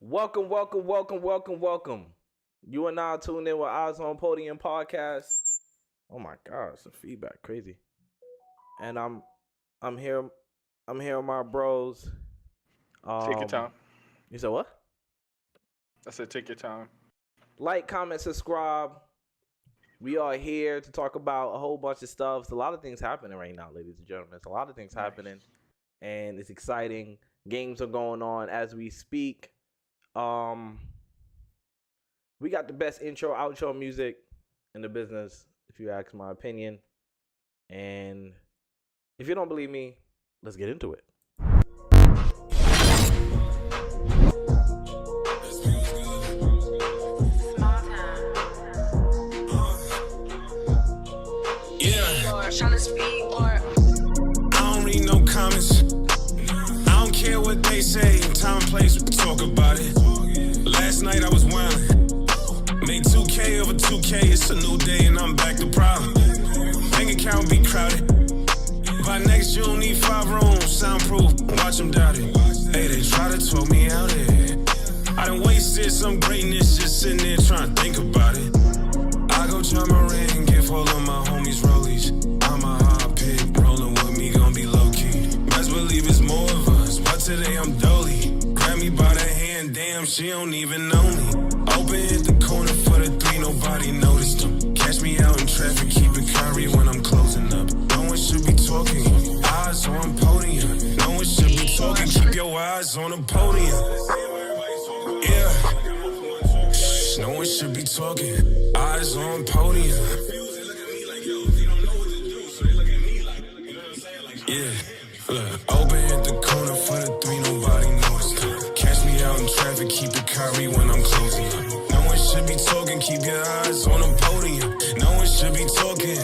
Welcome. You are now tuned in with Eyesonpodium podcast. Oh my gosh, the feedback crazy. And I'm here with my bros. Take your time. You said what? I said take your time. Like, comment, subscribe. We are here to talk about a whole bunch of stuff. There's a lot of things happening right now, ladies and gentlemen. There's a lot of things happening, and it's exciting. Games are going on as we speak. We got the best intro, outro music in the business, if you ask my opinion. And if you don't believe me, let's get into it. I don't read no comments. I don't care what they say. Time and place, we talk about it. Last night I was wildin'. Made 2K over 2K. It's a new day and I'm back to problem. Bank account be crowded. By next June need 5 rooms, soundproof. Watch them doubt it. Hey, they try to talk me out here. I done wasted some greatness just sitting there trying to think about it. I go try my ring, give all of my homies rollies. I'm a hot pick, rolling with me, gon' be low-key. Best believe it's more of us, but today I'm dolly. Grab me by the hand, damn, she don't even know me. Open hit the corner for the 3, nobody noticed them. Catch me out in traffic, keep it curry when I'm closing up. No one should be talking, eyes on podium. No one should be talking, keep your eyes on the podium. Yeah. No one should be talking, eyes on podium. Yeah, look, open at the corner for the 3, nobody noticed. Catch me out in traffic, keep it curry when I'm closing up. No one should be talking, keep your eyes on the podium. No one should be talking,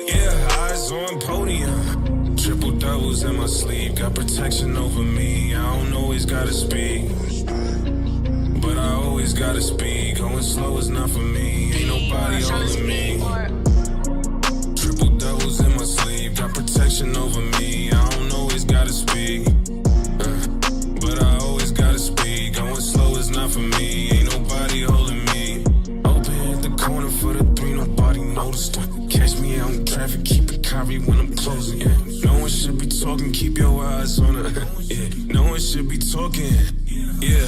yeah, eyes on podium. Triple doubles in my sleeve, got protection over me. I don't always gotta speak, but I always gotta speak. Going slow is not for me. Ain't nobody holding me. Triple doubles in my sleeve. Got protection over me. I don't always gotta speak, but I always gotta speak. Going slow is not for me. Ain't nobody holding me. Open at the corner for the 3. Nobody noticed. Catch me out in traffic. Keep it curry when I'm closing. Yeah. No one should be talking. Keep your eyes on her. Yeah. No one should be talking. Yeah.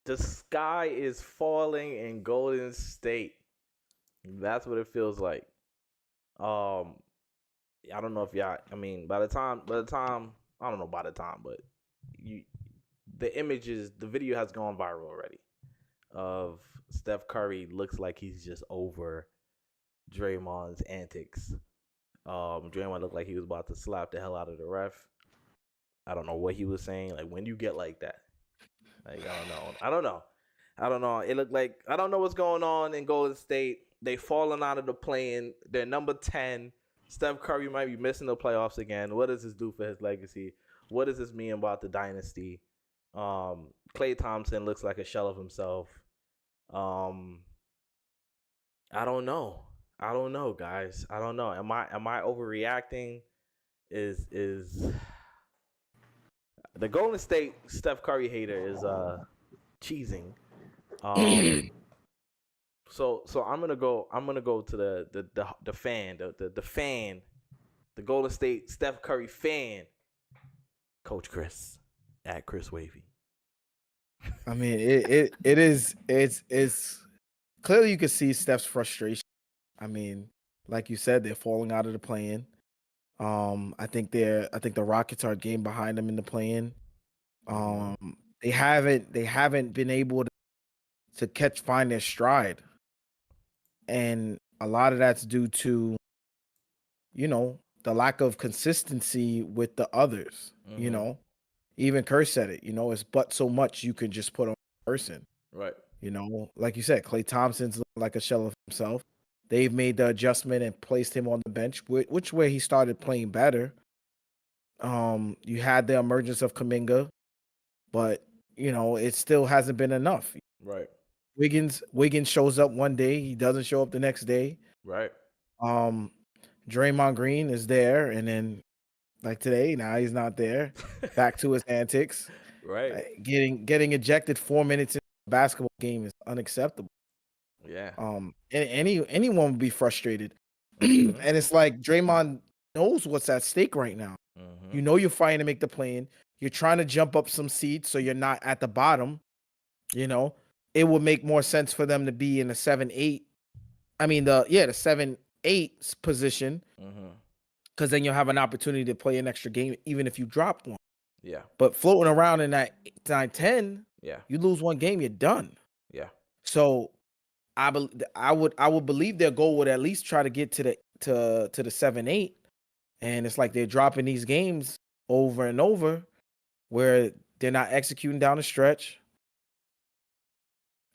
The sky is falling in Golden State. That's what it feels like. I don't know if y'all. I mean, by the time, I don't know by the time, but the images, the video has gone viral already. Of Steph Curry looks like he's just over Draymond's antics. Draymond looked like he was about to slap the hell out of the ref. I don't know what he was saying. Like, when you get like that. Like, I don't know. It looked like, I don't know what's going on in Golden State. They falling out of the play-in. They're number 10. Steph Curry might be missing the playoffs again. What does this do for his legacy? What does this mean about the dynasty? Klay Thompson looks like a shell of himself. I don't know, guys. I don't know. Am I overreacting? Is the Golden State Steph Curry hater is cheesing. So I'm gonna go to the fan, the Golden State Steph Curry fan, Coach Chris at Chris Wavy. I mean, it's clearly you can see Steph's frustration. I mean, like you said, they're falling out of the play-in. I think the Rockets are a game behind them in the play-in. They haven't been able to find their stride, and a lot of that's due to, the lack of consistency with the others. Mm-hmm. Even Kerr said it. It's but so much you can just put on a person. Right. Like you said, Klay Thompson's like a shell of himself. They've made the adjustment and placed him on the bench, which way he started playing better. You had the emergence of Kuminga, but it still hasn't been enough. Right. Wiggins shows up one day, he doesn't show up the next day. Right. Draymond Green is there, and then like today, now he's not there. Back to his antics. Right. Getting ejected 4 minutes into a basketball game is unacceptable. Yeah. Anyone would be frustrated. Mhm. And it's like Draymond knows what's at stake right now. Mhm. You know you're fighting to make the play-in. You're trying to jump up some seats so you're not at the bottom. You know, it would make more sense for them to be in the 7-8. I mean the 7-8 position, Mhm. because then you'll have an opportunity to play an extra game even if you drop one. Yeah. But floating around in that 9-10, Yeah. you lose one game, you're done. Yeah. So I would believe their goal would at least try to get to the 7-8, and it's like they're dropping these games over and over where they're not executing down the stretch,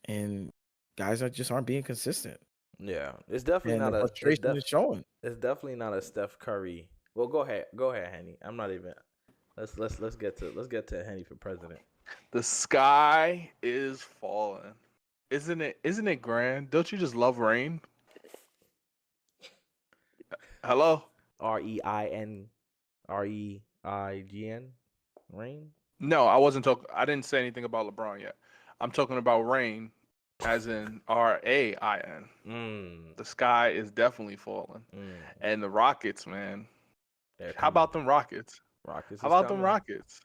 and guys aren't being consistent. Yeah. It's definitely And not the a. frustration is showing. It's definitely not a Steph Curry. Well, go ahead, Henny. I'm not even. Let's get to Henny for president. The sky is falling. Isn't it grand? Don't you just love rain? Hello? REIN, REIGN, rain. No, I wasn't talking. I didn't say anything about LeBron yet. I'm talking about rain, as in RAIN. The sky is definitely falling, and the Rockets, man. How about them Rockets? Rockets. How about them Rockets?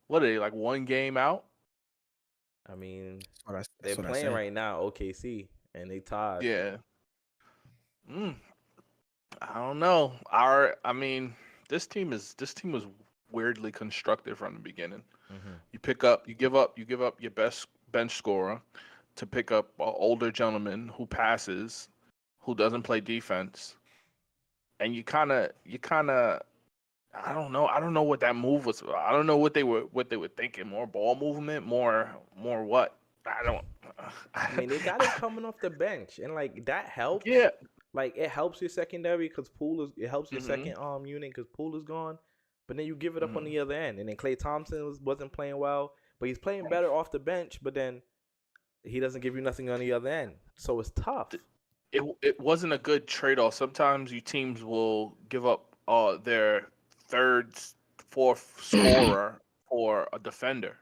What are they, like, one game out? I mean, That's they're what I playing said. right now, OKC, and they tied. Yeah. I don't know. This team was weirdly constructed from the beginning. You give up your best bench scorer to pick up an older gentleman who passes, who doesn't play defense, and you kind of I don't know what that move was. I don't know what they were thinking. More ball movement, more what? I don't. I mean, they got it coming off the bench, and like that helps. Yeah. Like it helps your secondary because it helps your second unit because Poole is gone. But then you give it up on the other end, and then Klay Thompson wasn't playing well, but he's playing better off the bench. But then he doesn't give you nothing on the other end, so it's tough. It wasn't a good trade-off. Sometimes you teams will give up their third, fourth scorer for a defender,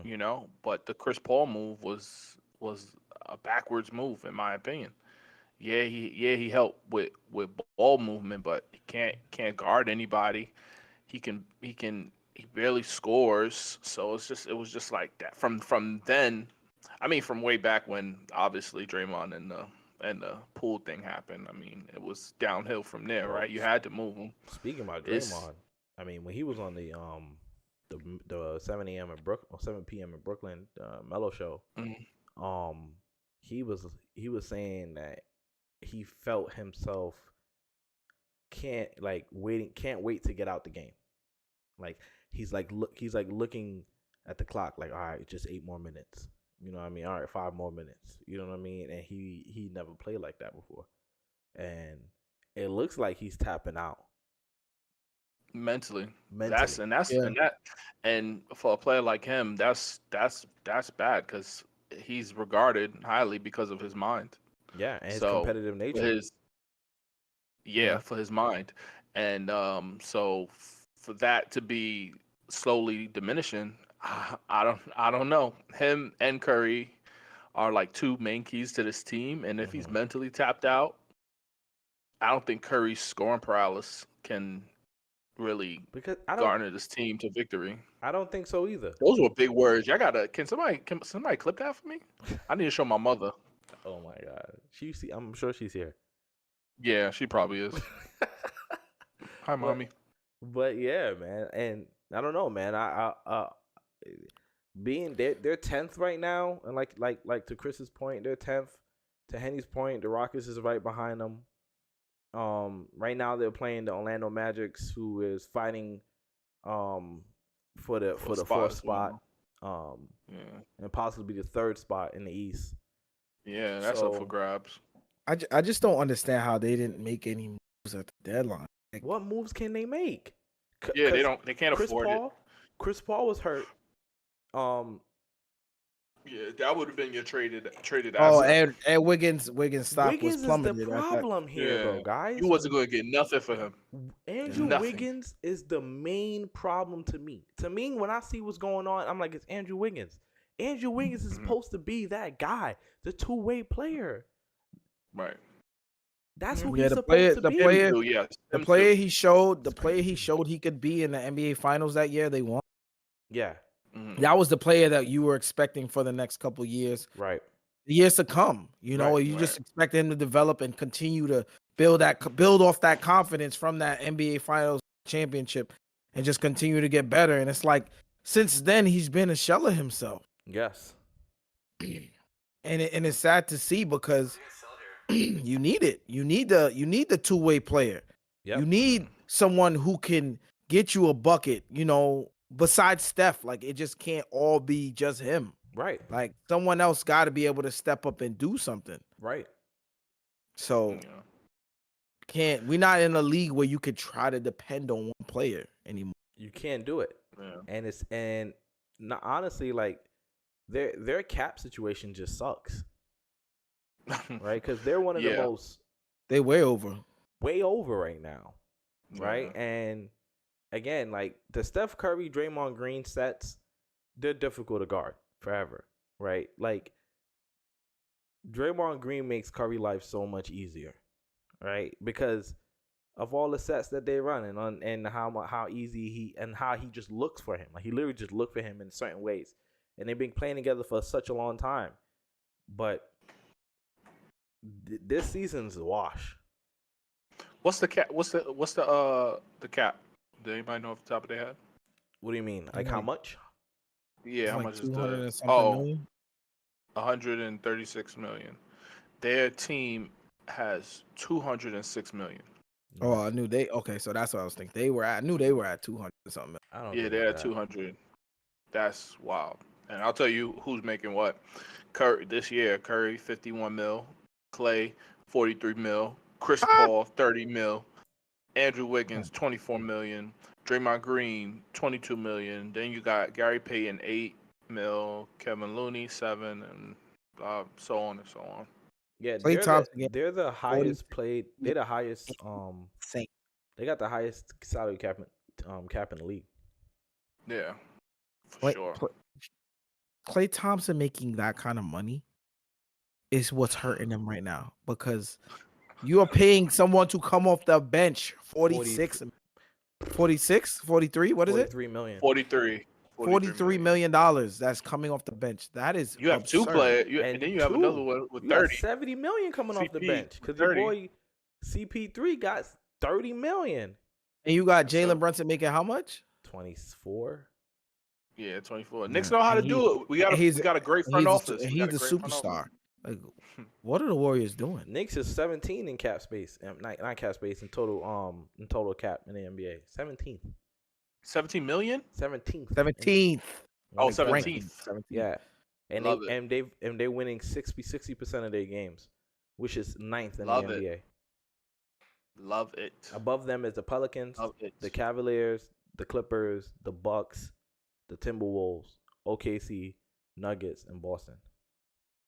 you know. But the Chris Paul move was a backwards move, in my opinion. Yeah, he helped with ball movement, but he can't guard anybody. He barely scores. So it was just like that from then. I mean, from way back when obviously Draymond and the Poole thing happened. I mean, it was downhill from there, right? You had to move him. Speaking about Draymond, I mean, when he was on the 7 a.m. in Brooklyn, 7 p.m. in Brooklyn Mellow Show, he was saying that he felt himself can't wait to get out the game. Like he's looking at the clock, like, all right, just 8 more minutes. You know what I mean? All right, 5 more minutes. You know what I mean? And he never played like that before. And it looks like he's tapping out. Mentally. And for a player like him, that's bad because he's regarded highly because of his mind. Yeah, and his competitive nature. For his mind. And so for that to be slowly diminishing, I don't know. Him and Curry are like 2 main keys to this team, and if he's mentally tapped out, I don't think Curry's scoring paralysis can really garner this team to victory. I don't think so either. Those were big words. Can somebody clip that for me? I need to show my mother. Oh my God, I'm sure she's here. Yeah, she probably is. Hi, mommy. But yeah, man, and I don't know, man. Being they're 10th right now, and like to Chris's point, they're 10th. To Henny's point, the Rockets is right behind them. Right now they're playing the Orlando Magics, who is fighting for the 4th spot, and possibly the 3rd spot in the East. Yeah, that's up for grabs. I just don't understand how they didn't make any moves at the deadline. Like, what moves can they make? They can't afford it. Chris Paul was hurt. Yeah, that would have been your traded Oh, asset. and Wiggins stock was Wiggins is the plummeted at that. problem here, Yeah, though, you guys. wasn't going to get nothing for him. Andrew Nothing. Wiggins is the main problem to me. To me, when I see what's going on, I'm like, it's Andrew Wiggins. Andrew Wiggins is supposed to be that guy, the two-way player. Right. That's who Yeah, he's the supposed to be. player- Him too, yes. The Him player too. he showed, he could be in the NBA Finals that year. They won. Yeah, That was the player that you were expecting for the next couple years, right. the years to come. You know, Right, you just expect him to develop and continue to build off that confidence from that NBA Finals championship, and just continue to get better. And it's like since then he's been a shell of himself, Yes. and it's sad to see because you need it. You need the two-way player. Yep. You need someone who can get you a bucket, you know, besides Steph. Like, it just can't all be just him. Right. Like, someone else got to be able to step up and do something. Right. So, we're not in a league where you could try to depend on one player anymore. You can't do it. Yeah. And honestly, like their cap situation just sucks. Right? Because they're one of the most They way over right now. Right? And again, like the Steph Curry, Draymond Green sets, they're difficult to guard forever. Right? Like Draymond Green makes Curry life so much easier. Right? Because of all the sets that they run and how easy how he just looks for him. Like he literally just look for him in certain ways. And they've been playing together for such a long time. But this season's a wash. What's the cap? What's the cap? Do anybody know off the top of their head? What do you mean? Like how much? Yeah, how like much is 200 the? and something million? 136 million. Their team has 206 million. Oh, I knew okay, so that's what I was thinking. I knew they were at 200 or something. They're at 200. That's wild. And I'll tell you who's making what. Curry this year, 51 mil, Clay 43 mil, Chris Paul 30 mil, Andrew Wiggins 24 million, Draymond Green 22 million. Then you got Gary Payton 8 mil, Kevin Looney 7, and so on and so on. Yeah, they're the highest paid. They're the highest. They got the highest salary cap in the league. Yeah, for sure. Klay Thompson making that kind of money is what's hurting them right now because you are paying someone to come off the bench 46, 43. What is it? 43 million. 43 million dollars that's coming off the bench. That is you have absurd. two players, and then you have another one with 30. 70 million coming off the bench because your boy CP3 got 30 million. And you got Jalen Brunson making how much? 24. Yeah, 24. Knicks know how to do it. We got a great front office. He's a superstar. Like, what are the Warriors doing? Knicks is 17 in cap space, not cap space in total cap in the NBA. 17th. 17 million? 17th. Oh, 17th. Yeah. And they're winning 60% of their games, which is 9th in the NBA. Love it. Above them is the Pelicans, the Cavaliers, the Clippers, the Bucks, the Timberwolves, OKC, Nuggets, and Boston.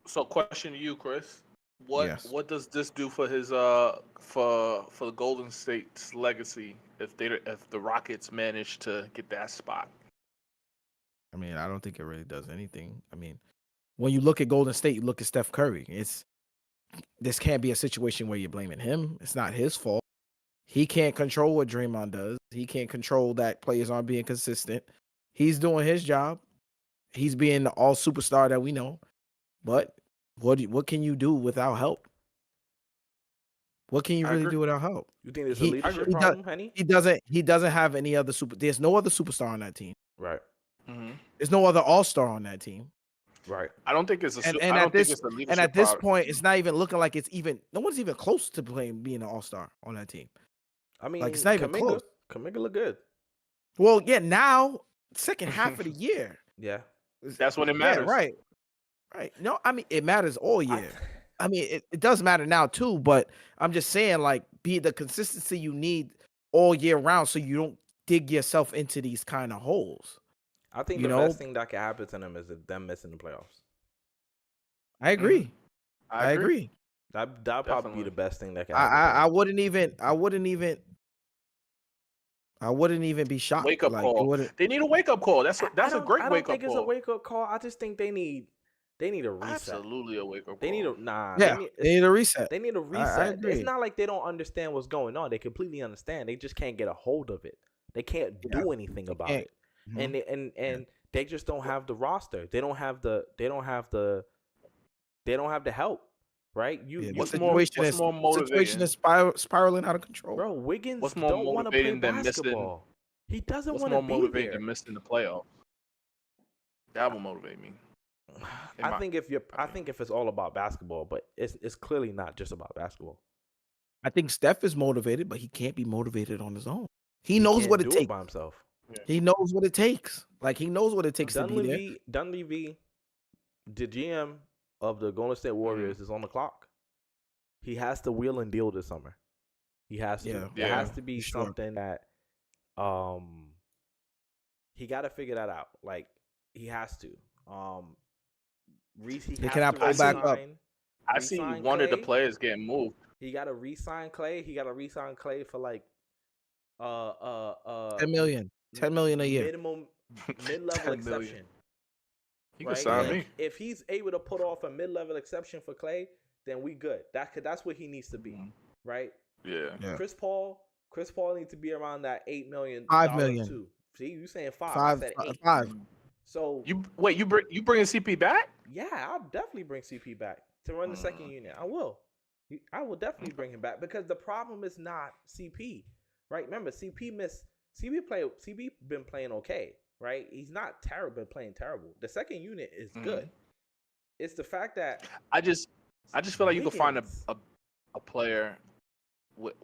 So, question to you, Chris: What does this do for his for the Golden State's legacy if the Rockets manage to get that spot? I mean, I don't think it really does anything. I mean, when you look at Golden State, you look at Steph Curry. This can't be a situation where you're blaming him. It's not his fault. He can't control what Draymond does. He can't control that players aren't being consistent. He's doing his job. He's being the all superstar that we know. But what can you do without help? What can you really do without help? You think there's a leadership problem, honey? He doesn't have any other there's no other superstar on that team. Right. Mm-hmm. There's no other all-star on that team. Right. I don't think it's a and at this point, it's not even looking like no one's even close to being an all-star on that team. I mean, like it's not even close. Kuminga look good. Well, yeah, now second half of the year. Yeah. That's when it matters. Yeah, right. No, I mean it matters all year. I mean it does matter now too, but I'm just saying like be the consistency you need all year round so you don't dig yourself into these kind of holes. I think the best thing that can happen to them is them missing the playoffs. I agree. I agree. That'd probably be Definitely. the best thing that can happen. I wouldn't even be shocked. Wake up Like, call. They need a wake up call. That's a great wake up call. I don't think it's a wake up call. I just think they need a reset. Absolutely a wake up call. They need a they need a reset. They need a reset. I agree. It's not like they don't understand what's going on. They completely understand. They just can't get a hold of it. They can't do anything about it. Mhm. And they just don't have the roster. They don't have the help. Right? What's more motivating? Situation is spiraling out of control. Bro, Wiggins What's more don't want to play motivating than basketball. He doesn't What's want to more be motivating there. than missing the playoffs? That will motivate me. I think if it's all about basketball, but it's clearly not just about basketball. I think Steph is motivated, but he can't be motivated on his own. He knows what it takes by himself. Yeah. He knows what it takes. Like, he knows what it takes to be there. Dunleavy, the GM of the Golden State Warriors, is on the clock. He has to wheel and deal this summer. He has to. Yeah. It has to be Sure. something that he got to figure that out. Like, he has to. They cannot pull back up. I see one of the players getting moved. He got to re-sign Clay. He got to re-sign Clay for like 10 million a year. Minimum mid-level exception. He can sign me. If he's able to put off a mid-level exception for Clay, then we good. That's what he needs to be, right? Yeah. Chris Paul needs to be around that $8 million. $5 million. Too. See, you saying five? I said 8. 5. So you bringing CP back? Yeah, I'll definitely bring CP back to run the second unit. I will definitely bring him back because the problem is not CP, right? Remember, CP been playing okay, right? He's not terrible, playing terrible. The second unit is good. It's the fact that I just feel like you can find Wiggins- a player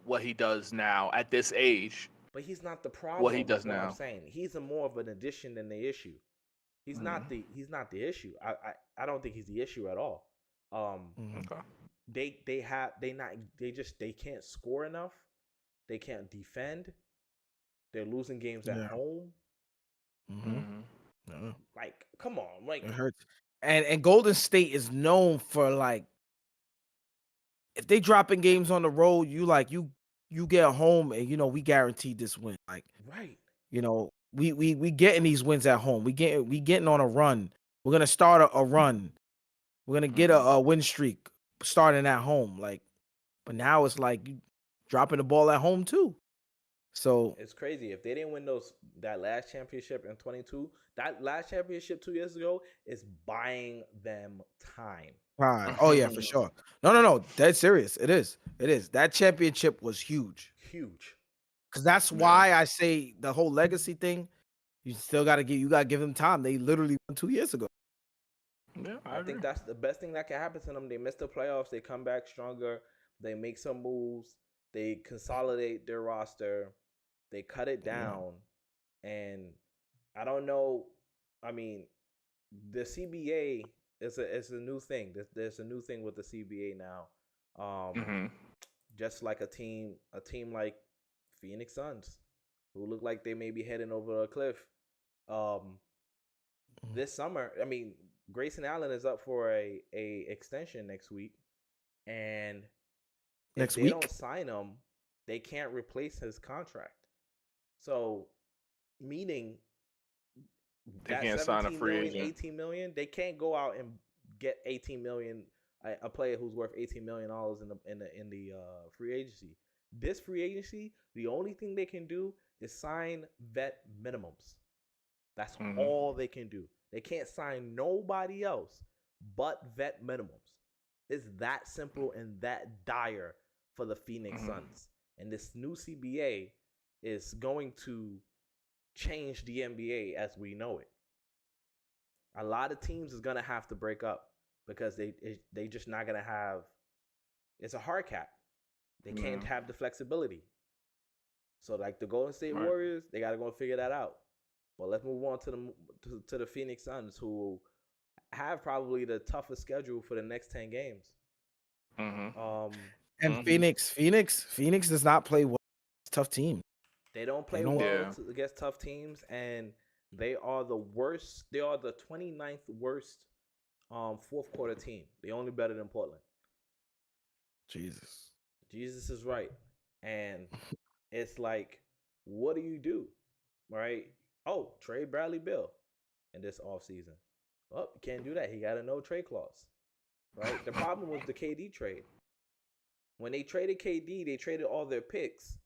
what he does now at this age. But he's not the problem. What he does is what now. I'm saying he's more of an addition than the issue. He's not the issue. I don't think he's the issue at all. Okay. They can't score enough. They can't defend. They're losing games at home. Like, come on, like It hurts. And Golden State is known for, like, if they dropping games on the road, you get home and we guaranteed this win. Like, right. We getting these wins at home. We getting on a run. We're gonna start a run. We're gonna get a win streak starting at home. Like, but now it's like you dropping the ball at home too. So it's crazy. If they didn't win that last championship in 22, that last championship 2 years ago is buying them time. Oh yeah, for sure. No. That's serious. It is. That championship was huge. Huge. Because that's why I say the whole legacy thing, you still gotta give them time. They literally won 2 years ago. Yeah, I think that's the best thing that can happen to them. They miss the playoffs, they come back stronger, they make some moves, they consolidate their roster, they cut it down, and I don't know. I mean, the CBA is a new thing. There's a new thing with the CBA now. Just like a team like Phoenix Suns, who look like they may be heading over a cliff. This summer, I mean, Grayson Allen is up for a extension next week, and if they don't sign him, they can't replace his contract. So, meaning they can't sign a free agent. 18 million, they can't go out and get 18 million. A player who's worth $18 million in the free agency. This free agency, the only thing they can do is sign vet minimums. That's all they can do. They can't sign nobody else but vet minimums. It's that simple and that dire for the Phoenix Suns. And this new CBA is going to change the NBA as we know it. A lot of teams is going to have to break up because they just not going to have – it's a hard cap. They can't have the flexibility. So, like the Golden State Warriors, they got to go figure that out. But let's move on to the Phoenix Suns, who have probably the toughest schedule for the next 10 games. And Phoenix does not play well. It's a tough team. They don't play well against tough teams, and they are the worst. They are the 29th worst fourth quarter team. They only better than Portland. Jesus. Jesus is right. And it's like, what do? Right? Oh, trade Bradley Bill in this offseason. Well, you can't do that. He got a no trade clause. Right? The problem was the KD trade. When they traded KD, they traded all their picks.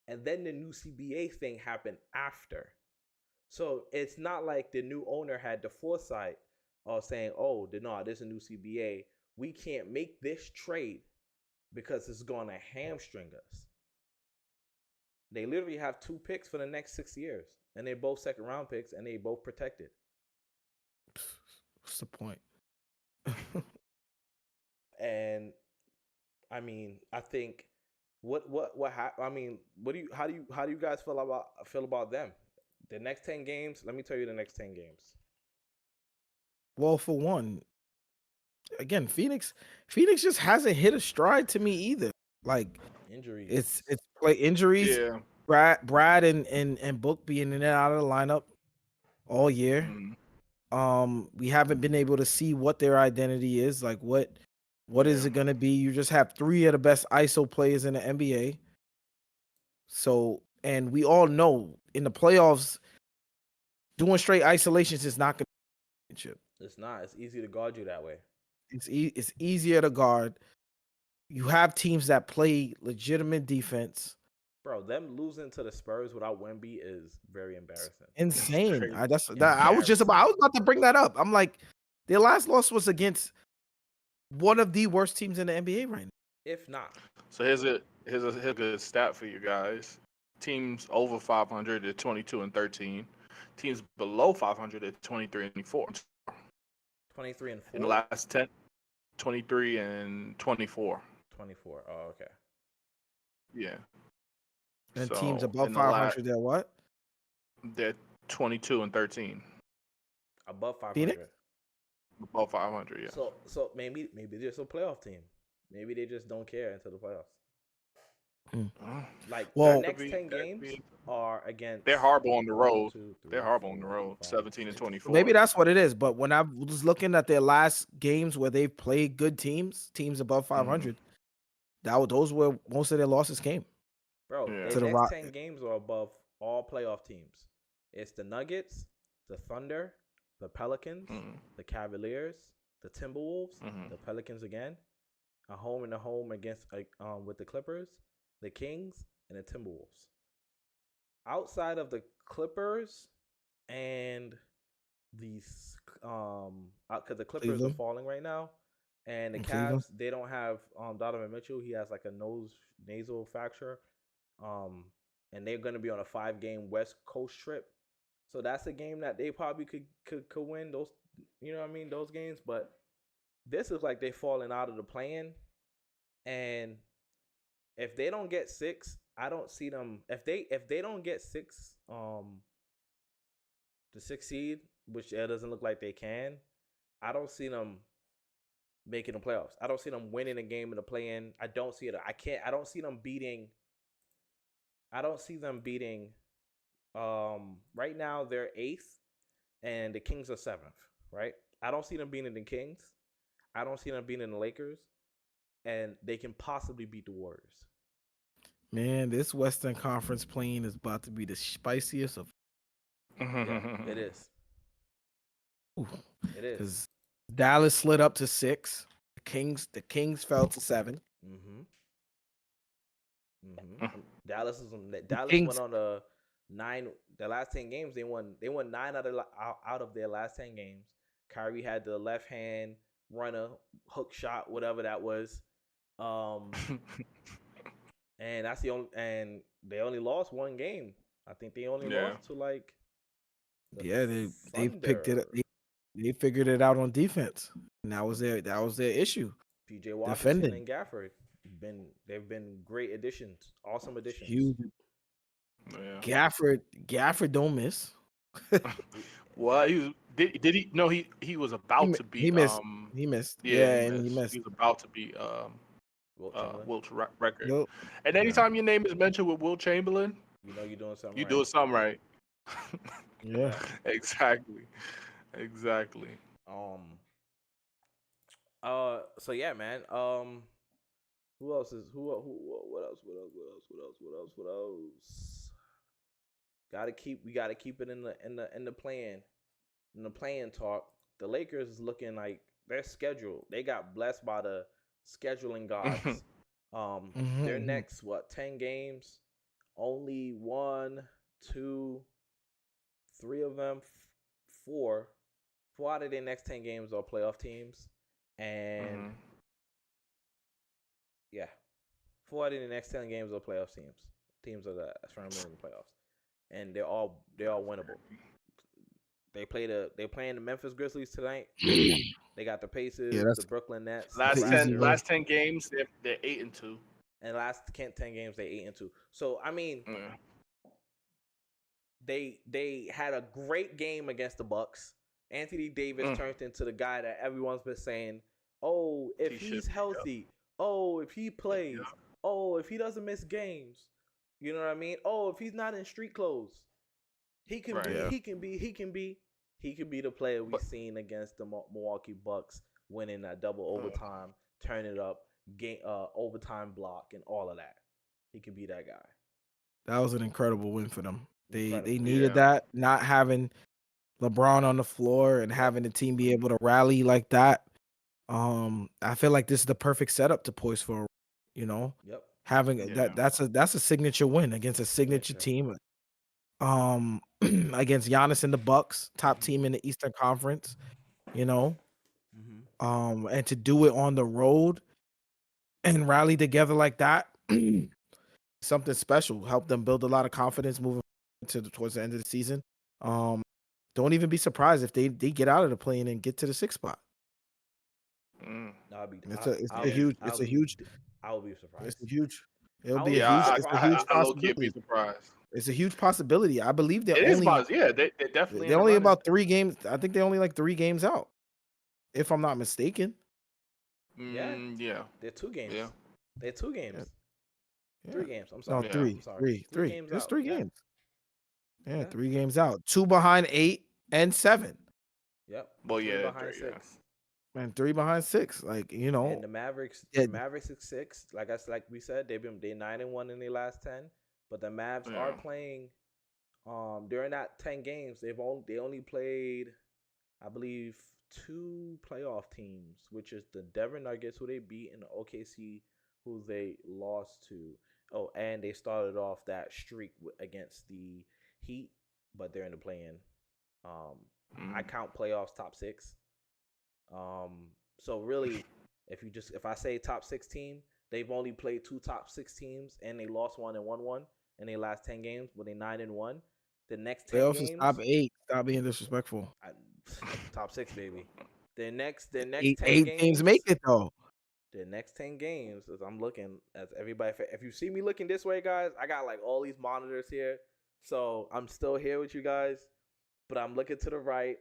And then the new CBA thing happened after. So it's not like the new owner had the foresight of saying, oh, no, there's a new CBA. We can't make this trade because it's going to hamstring us. They literally have 2 picks for the next 6 years. And they're both second round picks and they both protected. What's the point? And I mean, I think how do you guys feel about them? The next 10 games, let me tell you the next 10 games. Well, for one, again, Phoenix just hasn't hit a stride to me either. Like injuries. It's like injuries. Yeah. Brad and Book being in and out of the lineup all year. Mm. We haven't been able to see what their identity is. Like what is it gonna be? You just have 3 of the best ISO players in the NBA. So, and we all know in the playoffs, doing straight isolations is not gonna be. It's not. It's easy to guard you that way. It's easier to guard. You have teams that play legitimate defense. Bro, them losing to the Spurs without Wemby is very embarrassing. Insane. I was about to bring that up. I'm like, their last loss was against one of the worst teams in the NBA right now. If not. So here's a good stat for you guys. Teams over 500 at 22-13. Teams below 500 at 23-4. 23-4. In the last 10, 23 and 24. 24. Oh, okay. Yeah. And So, teams above in the 500, they're what? They're 22-13. Above 500. Phoenix? Above 500, yeah. So maybe they're a playoff team. Maybe they just don't care until the playoffs. Like, Well, their next 10 games are against. They're horrible on the road. 1, 2, 3, They're horrible 4, on the road. 5, 17 and 6, 24. Maybe that's what it is. But when I was looking at their last games where they've played good teams above 500, those were most of their losses came. Bro, Yeah. their next 10 games are above all playoff teams. It's the Nuggets, the Thunder, the Pelicans, the Cavaliers, the Timberwolves, the Pelicans again, a home against with the Clippers, the Kings, and the Timberwolves. Outside of the Clippers and these, because the Clippers Cleveland. are falling right now, and the And Cavs, Cleveland. they don't have Donovan Mitchell. He has like a nasal fracture, and they're going to be on a 5-game West Coast trip. So that's a game that they probably could win those. You know what I mean? Those games, but this is like they're falling out of the play-in, and if they don't get 6, I don't see them. If they don't get 6, the 6th seed, which it doesn't look like they can, I don't see them making the playoffs. I don't see them winning a game in the play-in. I don't see it. I don't see them beating. Right now they're 8th, and the Kings are 7th. Right? I don't see them beating the Kings. I don't see them beating the Lakers, and they can possibly beat the Warriors. Man, this Western Conference play-in is about to be the spiciest of. Yeah, it is. Ooh. It is. Because Dallas slid up to 6. The Kings fell to 7. Dallas went on a 9. The last 10 games, they won 9 out of their last 10 games. Kyrie had the left hand runner hook shot, whatever that was. And that's the only. And they only lost 1 game. I think they only lost to like. They picked it up. They figured it out on defense. And that was their issue. PJ Washington defending. And Gafford they've been great additions, awesome additions. Huge. Yeah. Gafford don't miss. Well, did he? No, he was about to beat. He missed. He missed. Yeah, and he missed. He was about to beat Wilt's record. Yep. And anytime your name is mentioned with Wilt Chamberlain, you know you're doing something. You're doing something right. Yeah. Exactly. So yeah, man. Who else is who? What else? What else? What else? What else? What else? What else? We gotta keep it in the playing talk. The Lakers is looking like their schedule. They got blessed by the scheduling gods. Their next 10 games, only 1, 2, 3 of them, 4 out of their next 10 games are playoff teams, and yeah, 4 out of the next 10 games are playoff teams. Teams are firmly in the playoffs, and they're all winnable. They playing the Memphis Grizzlies tonight. They got the Pacers, the Brooklyn Nets. Last 10 games, they're 8-2. And last 10 games, they 8-2. So I mean, they had a great game against the Bucks. Anthony Davis turned into the guy that everyone's been saying, oh, if he's healthy, oh, if he plays, oh, if he doesn't miss games, you know what I mean? Oh, if he's not in street clothes, he can be the player we've seen against the Milwaukee Bucks, winning that double overtime, turn it up, overtime block, and all of that. He could be that guy. That was an incredible win for them. They needed that, not having LeBron on the floor and having the team be able to rally like that. I feel like this is the perfect setup to poise for, having that's a signature win against a signature team. Against Giannis and the Bucks, top team in the Eastern Conference, and to do it on the road and rally together like that, something special. Help them build a lot of confidence moving towards the end of the season. Don't even be surprised if they get out of the play-in and get to the 6th spot. It's a huge. I will be surprised. It's a huge. It'll be a huge possibility. It's a huge possibility. I believe they're they definitely. They're only about 3 games. I think they're only like 3 games out, if I'm not mistaken. Yeah. They're 2 games. Yeah. They're 2 games. Yeah. 3 games. I'm sorry. No, 3. I'm sorry. 3 games. It's out. 3 games. Yeah, 3 games out. 2 behind 8 and 7. Yep. Well, 3 behind 6. And 3 behind 6. Like, And the Mavericks. The Mavericks is 6. Like we said, they're 9-1 in their last 10. But the Mavs are playing. During that 10 games, they only played, I believe, 2 playoff teams, which is the Denver Nuggets, who they beat, and the OKC, who they lost to. Oh, and they started off that streak against the Heat, but they're in the play-in. I count playoffs top 6. So really, if I say top 6 team, they've only played 2 top 6 teams, and they lost 1 and won 1 in their last 10 games, but they 9-1. The next 10 playoffs games, is top 8. Stop being disrespectful. Top 6, baby. Their next 10 games make it though. The next 10 games, as I'm looking at everybody. If you see me looking this way, guys, I got like all these monitors here, so I'm still here with you guys, but I'm looking to the right,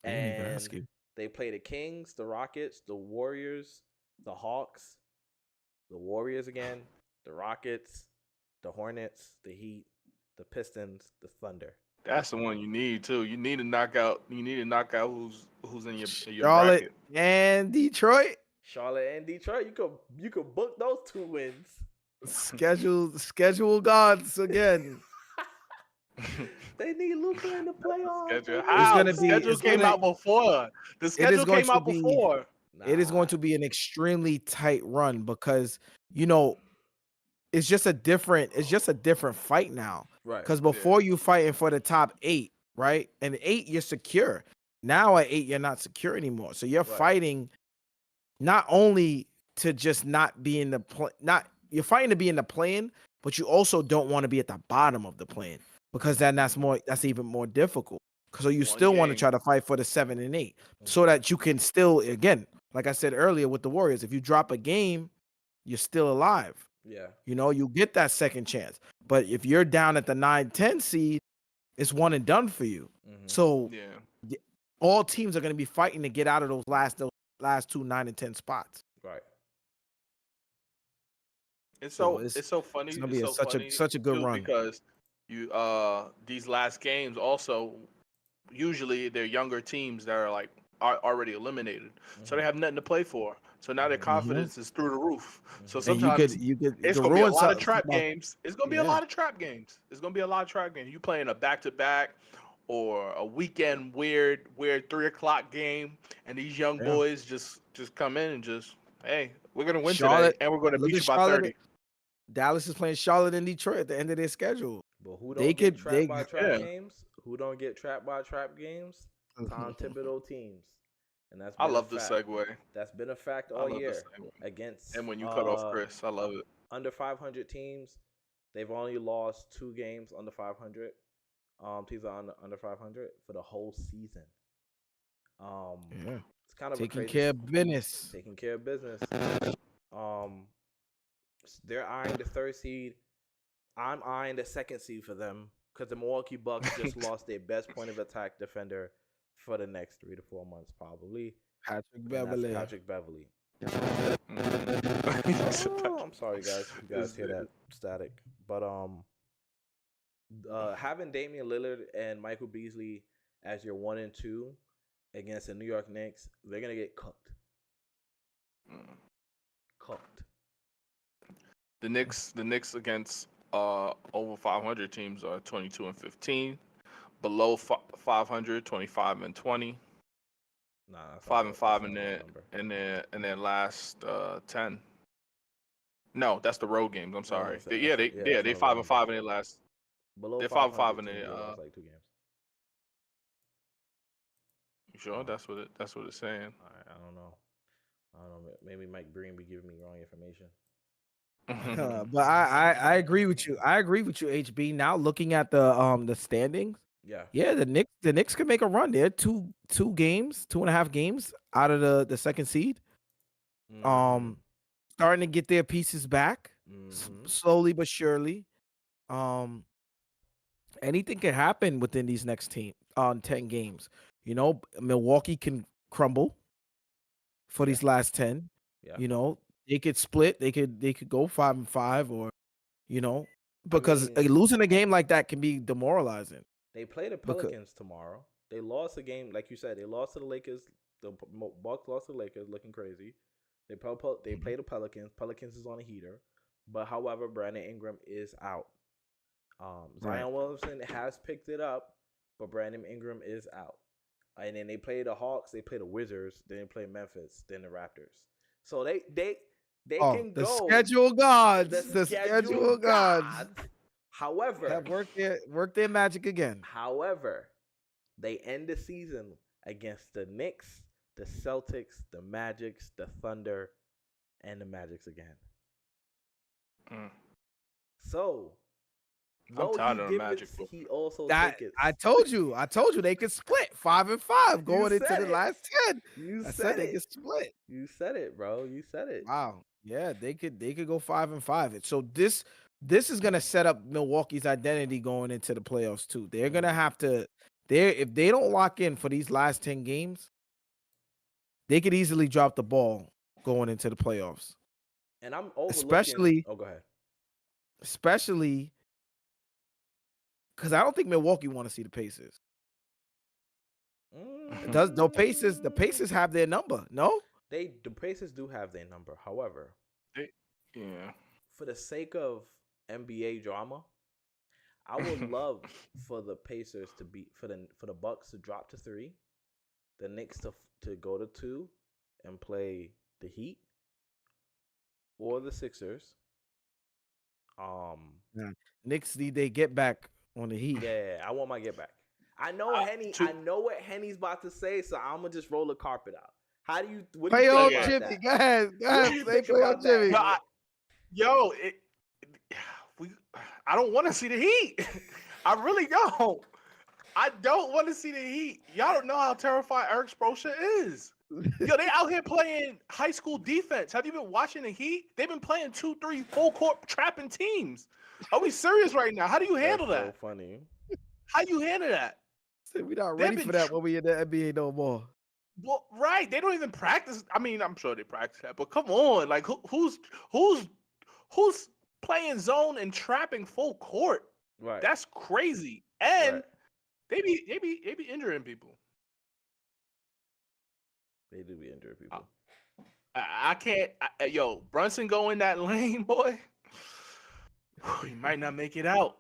and they play the Kings, the Rockets, the Warriors, the Hawks, the Warriors again, the Rockets, the Hornets, the Heat, the Pistons, the Thunder. That's the one you need too. You need to knock out who's in your Charlotte bracket. and Detroit. Charlotte and Detroit. You could book those 2 wins. Schedule gods again. They need Luka in the playoffs. The schedule came out before. The schedule came out before. It is going to be an extremely tight run because it's just a different fight now. Right. Because before you fighting for the top 8, right? And 8 you're secure. Now at 8 you're not secure anymore. So you're fighting not only to just not be in the you're fighting to be in the play-in, but you also don't want to be at the bottom of the play-in because then that's even more difficult. So you still want to try to fight for the 7 and 8 so that you can still, again, like I said earlier with the Warriors, if you drop a game, you're still alive. Yeah. You get that second chance. But if you're down at the 9-10 seed, it's one and done for you. Mm-hmm. So all teams are going to be fighting to get out of those last 2 9 and 10 spots. Right. It's so funny. It's going to be such a good run because these last games also usually they're younger teams that are like are already eliminated, so they have nothing to play for. So now their confidence is through the roof. So And you sometimes could it's gonna be a ruin lot of something. trap games. It's gonna be a Yeah. lot of trap games. It's gonna be a lot of trap games. You playing a back-to-back or a weekend weird 3 o'clock game, and these young Yeah. boys just come in and just, hey, we're gonna win Charlotte, today, and we're gonna look beat at you by Charlotte. 30. Dallas is playing Charlotte and Detroit at the end of their schedule. But who They don't get could trapped by trap Yeah. games? Who don't get trapped by trap games? Tom Thibodeau teams. And that's I been love a the fact. segue. That's been a fact I all love year the segue. against And when you cut off Chris, I love it. under 500 teams. They've only lost 2 games under 500. Teams are under 500 for the whole season. Yeah. It's kind of Taking a crazy care of business. taking care of business. They're eyeing the 3rd seed. I'm eyeing the 2nd seed for them because the Milwaukee Bucks just lost their best point of attack defender for the next 3 to 4 months, probably. Patrick And that's Beverly. Patrick Beverly. Mm. Oh, I'm sorry, guys. If you guys hear that static. But having Damian Lillard and Michael Beasley as your 1 and 2 against the New York Knicks, they're gonna get cooked. Cooked. The Knicks against over 500 teams are 22-15. Below 500, 25-20. Nah, that's 5-5 in in their last 10. No, that's the road games. I'm sorry. that's They not a 5-5 road in their last. Below They're 500 5-5 in teams, their. they lost like 2 games. You sure? That's what it's saying. I don't know. Maybe Mike Breen be giving me wrong information. But I agree with you. I agree with you, HB. Now looking at the standings, Yeah. the Knicks can make a run. They're 2.5 games out of the 2nd seed. Mhm. Starting to get their pieces back slowly but surely. Anything can happen within these next 10 games. You know, Milwaukee can crumble for these last 10. Yeah. You know, they could split. They could go 5-5, or because losing a game like that can be demoralizing. They play the Pelicans tomorrow. They lost a game, like you said. They lost to the Lakers. The Bucks lost to the Lakers, looking crazy. They play the Pelicans. Pelicans is on a heater, but however, Brandon Ingram is out. Zion Williamson has picked it up, but Brandon Ingram is out. And then they play the Hawks. They play the Wizards. Then they play Memphis. Then the Raptors. So they can the go. Schedule gods. The schedule gods. However, have worked their magic again. However, they end the season against the Knicks, the Celtics, the Magics, the Thunder, and the Magics again. So, I'm tired of the Magic. He also I told you they could split 5-5 going into the last 10. You said they could split. You said it, bro. You said it. Wow. Yeah, they could go 5-5. So this is gonna set up Milwaukee's identity going into the playoffs too. They're gonna have to. If they don't lock in for these last 10 games, they could easily drop the ball going into the playoffs. And I'm overlooking. Go ahead. Especially because I don't think Milwaukee want to see the Pacers. The Pacers have their number? No, the Pacers do have their number. However, for the sake of NBA drama, I would love for the Pacers to be for the Bucks to drop to 3, the Knicks to go to 2 and play the Heat or the Sixers. Knicks they get back on the Heat. Yeah, I want my get back. I know I know what Henny's about to say, so I'm gonna just roll the carpet out. What do you play think on about Jimmy? that? Go ahead. Play on Jimmy. I don't want to see the Heat. I really don't. I don't want to see the Heat. Y'all don't know how terrified Eric Spoelstra is. Yo, they out here playing high school defense. Have you been watching the Heat? They've been playing 2, 3 full court trapping teams. Are we serious right now? How do you handle that? So funny. How you handle that? We're not ready for that when we in the NBA no more. Well, right. They don't even practice. I mean, I'm sure they practice that, but come on. Like, who's playing zone and trapping full court? Right. That's crazy. And they be injuring people. They do be injured people. I can't. Yo, Brunson go in that lane, boy. He might not make it out.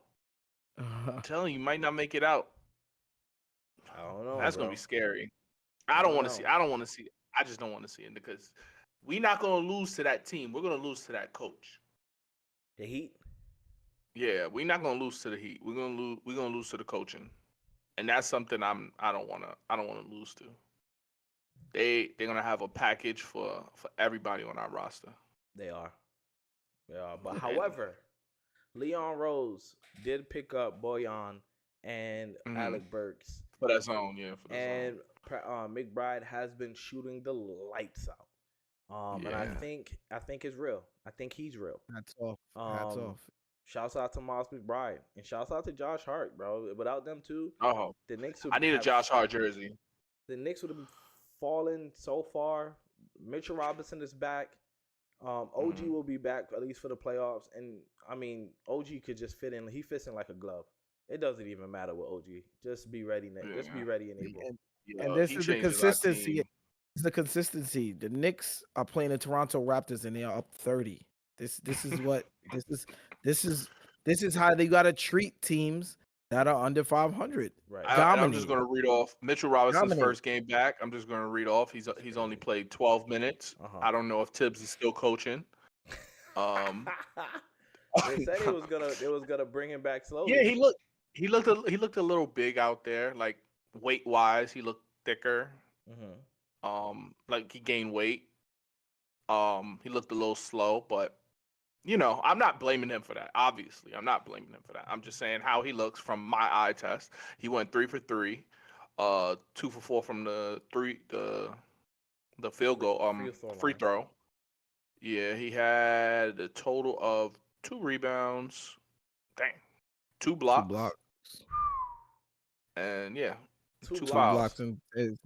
I'm telling you, might not make it out. I don't know. That's bro. gonna be scary. I don't want to see. I don't want to see it. I just don't want to see it because we're not gonna lose to that team. We're gonna lose to that coach. The Heat. Yeah, we're not gonna lose to the Heat. We're gonna lose. We're gonna lose to the coaching, and that's something I don't wanna lose to. They're gonna have a package for everybody on our roster. They are. But however, Leon Rose did pick up Boyan and Alec Burks for that zone, yeah. For and McBride has been shooting the lights out. And I think it's real. I think he's real. Hats off. Hats off. Shouts out to Miles McBride and shouts out to Josh Hart, bro. Without them two, the Knicks. I need a Josh Hart jersey. The Knicks would have fallen so far. Mitchell Robinson is back. OG will be back at least for the playoffs, and I mean OG could just fit in. He fits in like a glove. It doesn't even matter with OG. Just be ready, Nick. Just be ready in April. And this is the consistency. It's the consistency. The Knicks are playing the Toronto Raptors, and they are up 30. This is what this is how they gotta treat teams that are under 500. Right. I'm just gonna read off Mitchell Robinson's first game back. I'm just gonna read off. He's only played 12 minutes. I don't know if Tibbs is still coaching. They said it was gonna bring him back slowly. Yeah, he looked a little big out there, like weight wise. He looked thicker. Like he gained weight. He looked a little slow, but I'm not blaming him for that. Obviously, I'm not blaming him for that. I'm just saying how he looks from my eye test. He went 3 for 3, 2 for 4 from the field goal, free throw. Yeah, he had a total of 2 rebounds. Dang, 2 blocks. 2 blocks. And yeah, 2 blocks in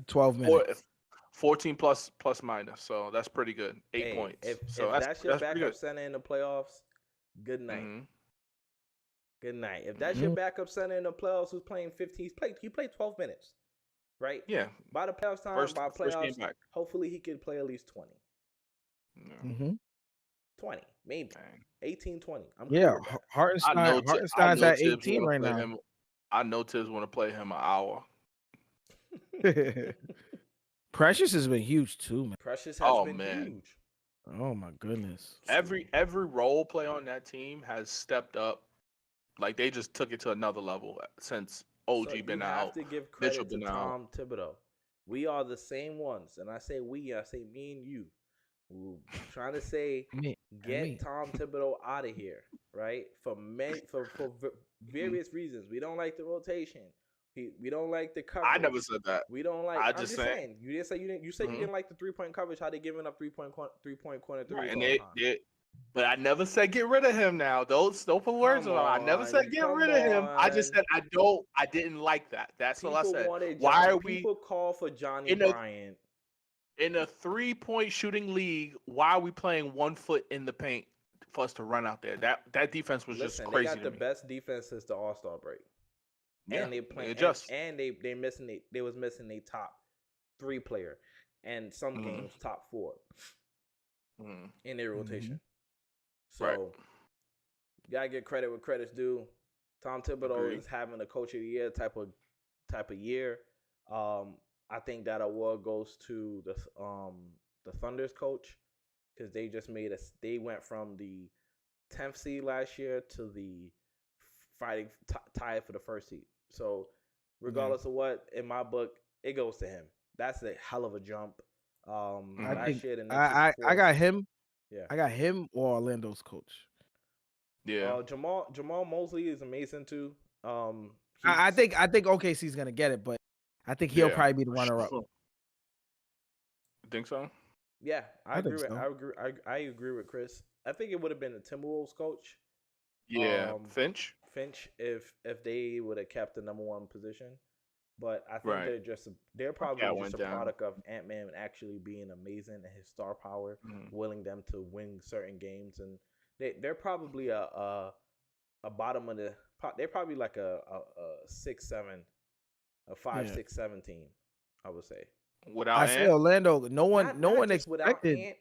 12 minutes. 14 plus minus, so that's pretty good. 8 points. If that's that's your backup center in the playoffs, good night. Good night. If that's your backup center in the playoffs who's playing 15, he played 12 minutes, right? Yeah. By the playoffs time, first game back. Hopefully he could play at least 20. Yeah. 20, maybe. 18, 20. Hartenstein's at 18 right now. I know Tibbs want to play him an hour. Precious has been huge too, man. Precious has been huge. Oh my goodness. Every role play on that team has stepped up. Like they just took it to another level since OG been out. You have to give credit to Tom Thibodeau. We are the same ones, and I say we. I say me and you. We're trying to say get Tom Thibodeau out of here, right? For various reasons. We don't like the rotation. We don't like the coverage. I never said that. We don't like. I'm just saying. You didn't say you didn't. You said you didn't like the 3-point coverage. How they giving up 3-point corner threes? Right, and but I never said get rid of him. Now don't put words on. I never said get rid of him. I just said I didn't like that. That's all I said. Why are we? People call for Johnny Bryant in a 3-point shooting league? Why are we playing 1 foot in the paint for us to run out there? That defense was just crazy. They got the best defense since the All-Star break. Yeah, and they playing and they missing they was missing a top 3 player and some games top 4 in their rotation. So you gotta get credit where credit's due. Tom Thibodeau is having a coach of the year type of year. I think that award goes to the Thunder's coach because they just they went from the 10th seed last year to the fighting tied for the first seed. So regardless of what, in my book, it goes to him. That's a hell of a jump. I got him. Yeah, I got him or Orlando's coach. Yeah, Jamal Mosley is amazing too. I think OKC's gonna get it, but I think he'll probably be the runner-up. You think so? Yeah, I agree with Chris. I think it would have been the Timberwolves coach. Yeah, Finch, if they would have kept the number 1 position, but I think they're probably just a product of Ant-Man actually being amazing and his star power, willing them to win certain games, and they're probably a bottom of the. They're probably like a 6-7, a 5-6-7 team, I would say. Without I say Ant? Orlando. No Not one just without expected. Ant.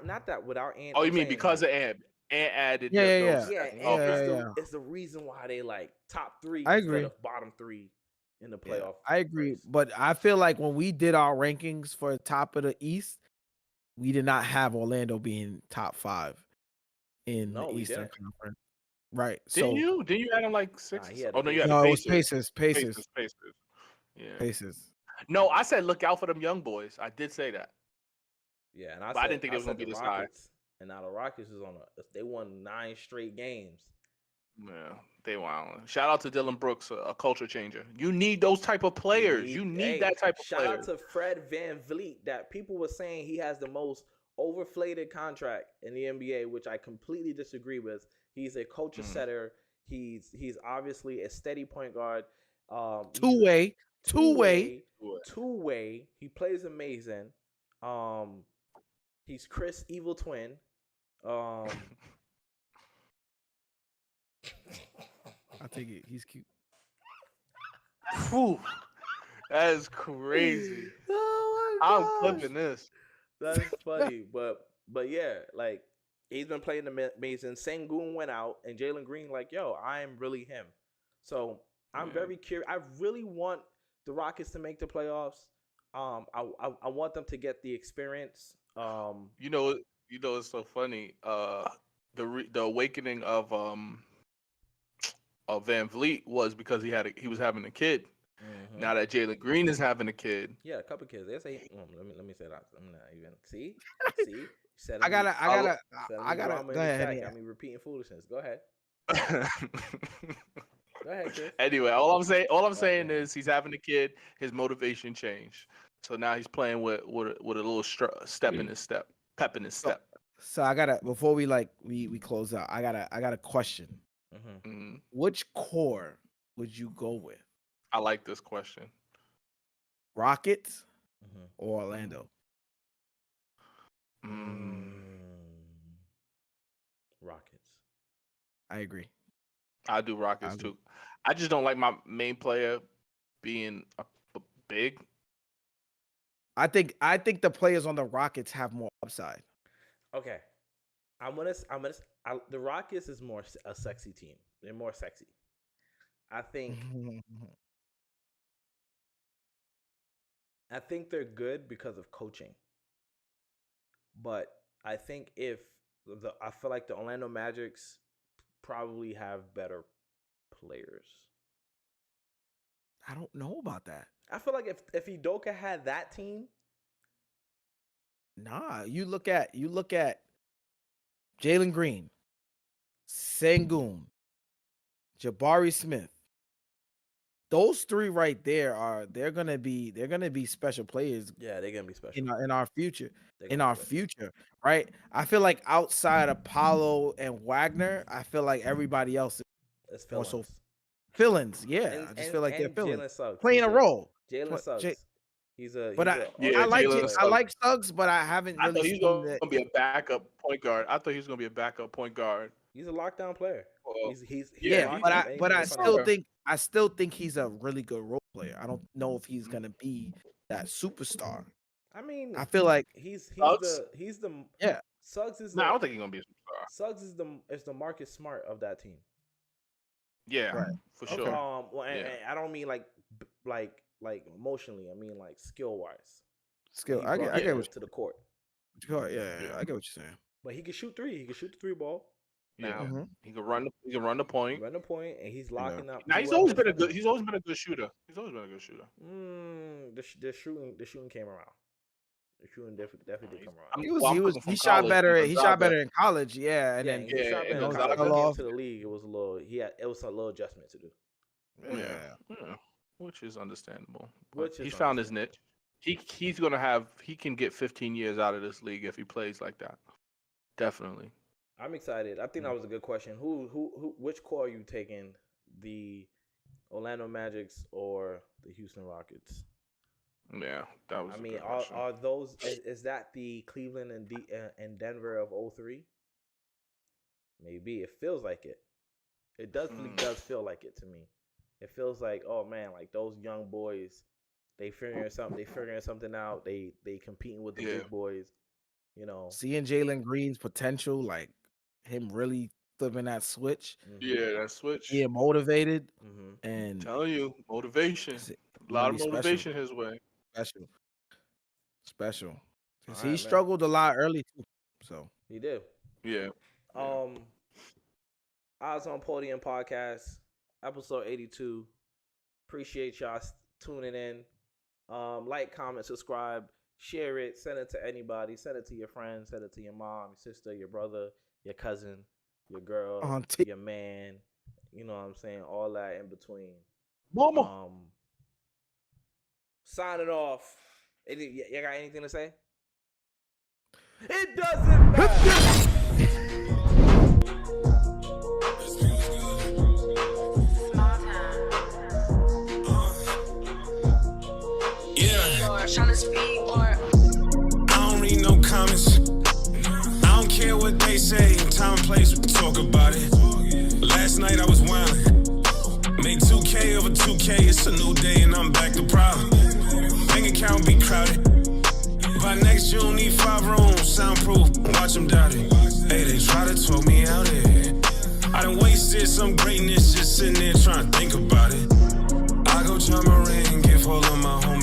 Not that without Ant. Oh, I'm you mean saying because like of Ant? Ant added Yeah, yeah, those. yeah, yeah, Ant Okay. is yeah, the yeah. is the reason why they like top 3 I instead agree. of bottom 3 in the Yeah, playoff I agree. race. But I feel like when we did our rankings for top of the East, we did not have Orlando being top 5 in No, the we Eastern didn't. Conference. Right. Didn't So you? Didn't you add him like Nah, 6? he had the Oh no, you had Pacers. the no, it was Pacers. Pacers. Yeah. Pacers. No, I said look out for them young boys. I did say that, Yeah, and but I didn't think I it was gonna said be the this high. Rockets, and now the Rockets is on a. They won 9 straight games. Yeah, they wow. Shout out to Dylan Brooks, a culture changer. You need those type of players. You need that type of shout player. out to Fred VanVleet. That people were saying he has the most overflated contract in the NBA, which I completely disagree with. He's a culture setter. He's obviously a steady point guard. Two-way. He plays amazing. He's Chris Evil Twin. I take it. He's cute. Whew, that is crazy. Oh my I'm gosh. flipping this. That's funny, but yeah, like he's been playing amazing. Sengun went out, and Jalen Green like, yo, I am really him. So I'm very curious. I really want the Rockets to make the playoffs. I want them to get the experience. You know, it's so funny. The awakening of Van Vliet was because he was having a kid. Mm-hmm. Now that Jalen Green is having a kid, yeah, a couple kids. They say, let me say that. I'm not even see. I gotta. Go ahead. I mean, repeating foolishness. Go ahead. Go ahead, Chris. Anyway, all I'm saying is he's having a kid. His motivation changed, so now he's playing with a little step in his step, pep in his step. So I gotta, before we close out, I got a question. Mm-hmm. Which core would you go with? I like this question. Rockets or Orlando? Rockets. I agree. I do Rockets too. I just don't like my main player being big. I think the players on the Rockets have more upside. Okay, the Rockets is more a sexy team. They're more sexy. I think they're good because of coaching. But I think I feel like the Orlando Magics probably have better players. I don't know about that. I feel like if Udoka had that team, nah. You look at Jalen Green, Sengun, Jabari Smith. Those 3 right there they're gonna be special players. Yeah, they're gonna be special in our future. Right? I feel like outside of Paulo and Wagner, I feel like everybody else is more so fill-ins. Yeah, I just feel like they're Jalen Suggs playing a role. Jalen Suggs. I like Suggs, but I haven't really seen that. Gonna be a backup point guard. I thought he was gonna be a backup point guard. He's a lockdown player. But I still think he's a really good role player. I don't know if he's gonna be that superstar. I mean, I feel like he's Suggs? Suggs is. I don't think he's gonna be a superstar. Suggs is the Marcus Smart of that team. Yeah, for sure. And I don't mean like emotionally. I mean like skill wise. I get what to the court. Yeah, I get what you're saying. But he can shoot 3. He can shoot the 3 ball. Yeah, he can run the point. Run the point, and he's locking up. Now he's always been a good shooter. The shooting came around. The shooting definitely did come around. He shot better. He shot better in college. Yeah, and then he shot better in college. When he came to the league, it was a little adjustment to do. Yeah. Which is understandable. He found his niche. He can get 15 years out of this league if he plays like that. Definitely. I'm excited. I think that was a good question. Which core are you taking? The Orlando Magics or the Houston Rockets? Yeah, that was. I mean, are those? Is that the Cleveland and Denver of 2003? Maybe it feels like it. It does feel like it to me. It feels like, oh man, like those young boys They figuring something out. They competing with the big boys. You know, seeing Jalen Green's potential, like him really flipping that switch. Yeah, that switch. Being motivated, and I'm telling you, motivation. A lot of motivation his way. Special. Because All right, he struggled a lot early too. So he did. Yeah. Eyes on Podium podcast, episode 82. Appreciate y'all tuning in. Like, comment, subscribe, share it, send it to anybody, send it to your friends, send it to your mom, your sister, your brother, your cousin, your girl, your man. You know what I'm saying? All that in between. Mama. Signing off. You got anything to say? It doesn't matter. I don't read no comments. I don't care what they say. Time and place, we can talk about it. Last night I was wildin'. Made 2K over 2K. It's a new day and I'm back to problem. Bank account be crowded. By next June, need 5 rooms, soundproof. Watch them doubt it. Hey, they try to talk me out here. I done wasted some greatness just sitting there trying to think about it. I go jump a ring, give all of my homies